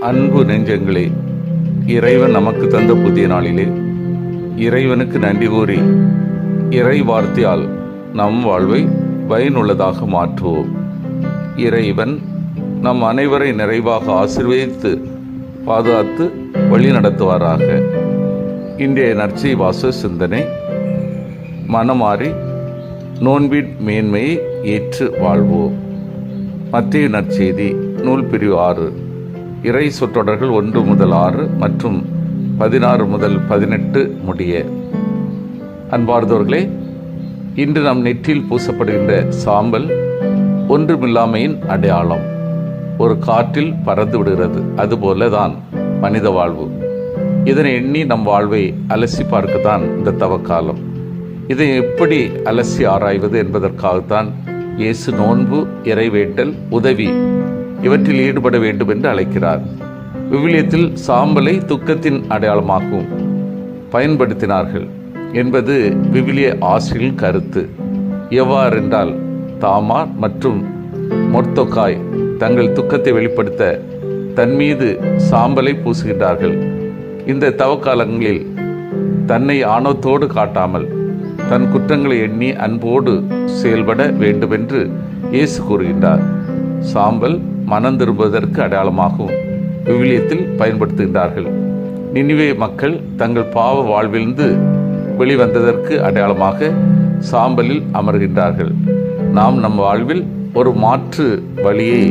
அன்பு நெஞ்சங்களே, இறைவன் நமக்கு தந்த புதிய நாளிலே இறைவனுக்கு நன்றி கூறி இறை வார்த்தையால் நம் வாழ்வை பயனுள்ளதாக மாற்றுவோம். இறைவன் நம் அனைவரை நிறைவாக ஆசீர்வதித்து பாதுகாத்து வழி நடத்துவாராக. இன்றைய நற்செய்தி வாசக சிந்தனை, மனமாறி நோன்பின் மேன்மையை ஏற்று வாழ்வோம். மத்தேயு நற்செய்தி நூல் பிரிவு 6, இறை சொற்றொடர்கள் 1 முதல் 6 மற்றும் 16 முதல் 18 முடிய. அன்பார்ந்தவர்களே, இன்று நம் நெற்றியில் பூசப்படுகின்ற சாம்பல் ஒன்றுமில்லாமையின் அடையாளம். ஒரு காற்றில் பறந்து விடுகிறது. அதுபோல தான் மனித வாழ்வு. இதனை எண்ணி நம் வாழ்வை அலசி பார்க்கத்தான் இந்த தவக்காலம். இதை எப்படி அலசி ஆராய்வது என்பதற்காகத்தான் இயேசு நோன்பு, இறைவேண்டல், உதவி இவற்றில் ஈடுபட வேண்டும் என்று அழைக்கிறார். விவிலியத்தில் சாம்பலை துக்கத்தின் அடையாளமாகவும் பயன்படுத்தினார்கள் என்பது விவிலிய ஆசிரியர்களின் கருத்து. எவ்வாறென்றால், தாமார் மற்றும் மொர்தெகாய் தங்கள் துக்கத்தை வெளிப்படுத்த தன் மீது சாம்பலை பூசுகின்றார்கள். இந்த தவக்காலங்களில் தன்னை ஆணவத்தோடு காட்டாமல் தன் குற்றங்களை எண்ணி அன்போடு செயல்பட வேண்டுமென்று இயேசு கூறுகின்றார். சாம்பல் மனம் திரும்புவதற்கு அடையாளமாகவும் விவிலியத்தில் பயன்படுத்துகின்றார்கள். நினிவே மக்கள் தங்கள் பாவ வாழ்விலிருந்து வெளிவந்ததற்கு அடையாளமாக சாம்பலில் அமர்கின்றார்கள். நாம் நம் வாழ்வில் ஒரு மாற்று வழியை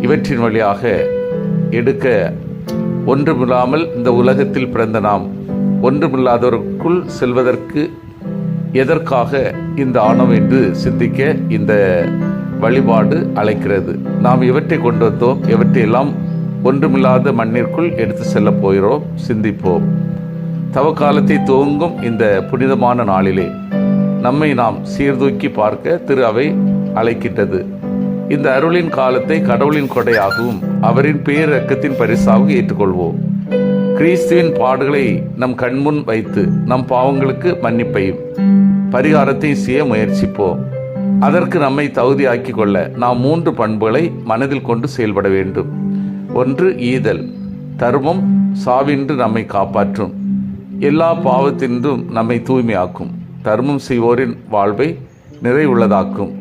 இவற்றின் வழியாக எடுக்க, ஒன்றுமில்லாமல் இந்த உலகத்தில் பிறந்த நாம் ஒன்றுமில்லாதவருக்குள் செல்வதற்கு எதற்காக இந்த ஆணவம் என்று சிந்திக்க இந்த வழிபாடு அழைக்கிறது. நாம் இவற்றை கொண்டு வந்தோம், எவற்றையெல்லாம் ஒன்றுமில்லாத மண்ணிற்குள் எடுத்து செல்லப் போகிறோம். சிந்திப்போம். தவக்காலத்தை துவங்கும் இந்த புனிதமான நாளிலே நம்மை நாம் சீர்தூக்கி பார்க்க திரு அவை அழைக்கின்றது. இந்த அருளின் காலத்தை கடவுளின் கொடையாகவும் அவரின் பேரிரக்கத்தின் பரிசாகவும் ஏற்றுக்கொள்வோம். கிறிஸ்துவின் பாடுகளை நம் கண்முன் வைத்து நம் பாவங்களுக்கு மன்னிப்பையும் பரிகாரத்தை செய்ய முயற்சிப்போம். அதற்கு நம்மை தகுதியாக்கி கொள்ள நாம் 3 பண்புகளை மனதில் கொண்டு செயல்பட வேண்டும். 1. ஈதல். தர்மம் சாவின்று நம்மை காப்பாற்றும், எல்லா பாவத்தின்றும் நம்மை தூய்மையாக்கும், தர்மம் செய்வோரின் வாழ்வை நிறைவுள்ளதாக்கும்.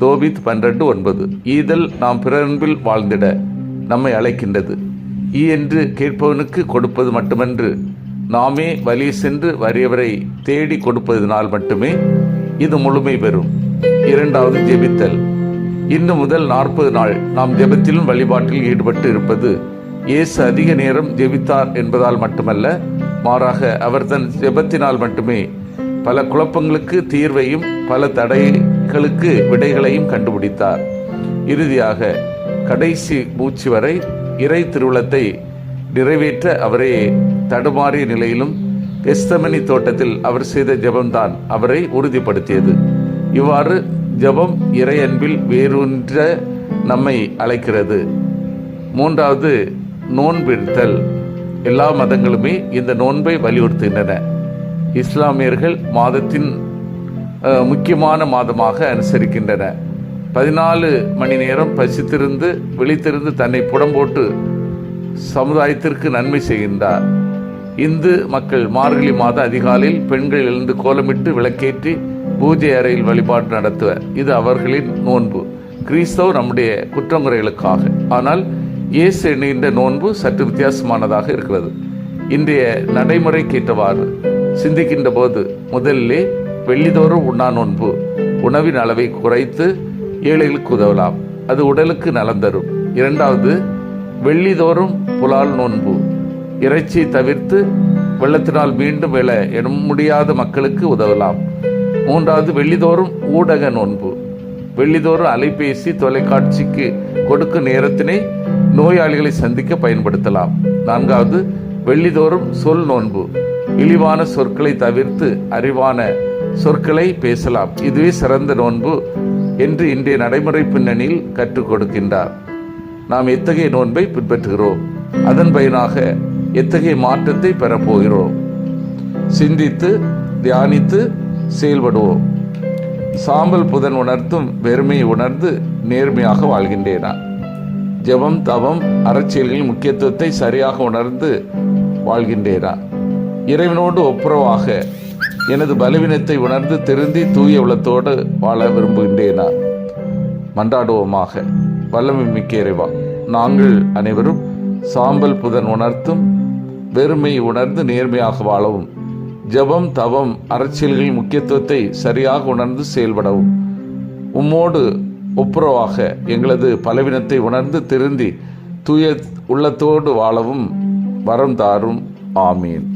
தோபித் 12:9. ஈதல் நாம் பிறரன்பில் வாழ்ந்திட நம்மை அழைக்கின்றது. என்று கேட்பவனுக்கு கொடுப்பது மட்டுமன்று, நாமே வழி சென்று வறியவரை தேடி கொடுப்பதனால் மட்டுமே இது முழுமை பெறும். 2. ஜெபித்தல். இன்று முதல் 40 நாள் நாம் ஜெபத்திலும் வழிபாட்டில் ஈடுபட்டு இருப்பது இயேசு அதிக நேரம் ஜெபித்தார் என்பதால் மட்டுமல்ல, மாறாக அவர் தன் ஜெபத்தினால் மட்டுமே பல குழப்பங்களுக்கு தீர்வையும் பல தடைகளுக்கு விடைகளையும் கண்டுபிடித்தார். இறுதியாக கடைசி மூச்சு வரை இறை திருவுளத்தை நிறைவேற்ற அவரே தடுமாறிய நிலையிலும் கெத்செமனி தோட்டத்தில் அவர் செய்த ஜெபம்தான் அவரை உறுதிப்படுத்தியது. இவ்வாறு ஜெபம் இறை அன்பில் வேரூன்ற நம்மை அழைக்கிறது. 3. நோன்பிருத்தல். எல்லா மதங்களுமே இந்த நோன்பை வலியுறுத்துகின்றன. இஸ்லாமியர்கள் மாதத்தின் முக்கியமான மாதமாக அனுசரிக்கின்றன. 14 மணி நேரம் பசித்திருந்து விழித்திருந்து தன்னை புடம்போட்டு சமுதாயத்திற்கு நன்மை செய்கின்றார். இந்து மக்கள் மார்கழி மாத அதிகாலையில் பெண்கள் எழுந்து கோலமிட்டு விளக்கேற்றி பூஜை அறையில் வழிபாடு நடத்துவர். இது அவர்களின் நோன்பு. கிறிஸ்தவ நம்முடைய குற்றங்குறைகளுக்காக. ஆனால் இயேசு எண்ணுகின்ற நோன்பு சற்று வித்தியாசமானதாக இருக்கிறது. இன்றைய நடைமுறைக்கேற்றவாறு சிந்திக்கின்ற போது முதலிலே வெள்ளிதோறும் உண்ணா நோன்பு உணவின் அளவை குறைத்து ஏழைகளுக்கு உதவலாம், அது உடலுக்கு நலம் தரும். 2. வெள்ளிதோறும் புலால் நோன்பு, இறைச்சி தவிர்த்து வெள்ளத்தினால் மீண்டும் எழ முடியாத மக்களுக்கு உதவலாம். 3. வெள்ளிதோறும் ஊடக நோன்பு, வெள்ளிதோறும் அலைபேசி தொலைக்காட்சிக்கு கொடுக்கும் நேரத்தினை நோயாளிகளை சந்திக்க பயன்படுத்தலாம். 4. வெள்ளிதோறும் சொல் நோன்பு, இழிவான சொற்களை தவிர்த்து அறிவான சொற்களை பேசலாம். இதுவே சிறந்த நோன்பு என்று இன்றைய நடைமுறை பின்னணியில் கற்றுக் கொடுக்கின்றார். நாம் எத்தகைய நோன்பை பின்பற்றுகிறோம்? அதன் பயனாக எத்தகைய மாற்றத்தை பெறப்போகிறோம்? சிந்தித்து தியானித்து செயல்படுவோம். சாம்பல் புதன் உணர்த்தும் வெறுமையை உணர்ந்து நேர்மையாக வாழ்கின்றேனா? ஜெபம், தவம், அறச்செயல்களின் முக்கியத்துவத்தை சரியாக உணர்ந்து வாழ்கின்றேனா? இறைவனோடு ஒப்புரவாக எனது பலவீனத்தை உணர்ந்து திருந்தி தூய உள்ளத்தோடு வாழ விரும்புகின்றேனா? மன்றாடுவோமாக. வல்லமை மிக்க இறைவா, நாங்கள் அனைவரும் சாம்பல் புதன் உணர்த்தும் வெறுமையை உணர்ந்து நேர்மையாக வாழவும், ஜெபம், தவம், அறச்செயல்களின் முக்கியத்துவத்தை சரியாக உணர்ந்து செயல்படவும், உம்மோடு ஒப்புரவாக எங்களது பலவீனத்தை உணர்ந்து திருந்தி தூய உள்ளத்தோடு வாழவும் வரம் தாரும். ஆமீன்.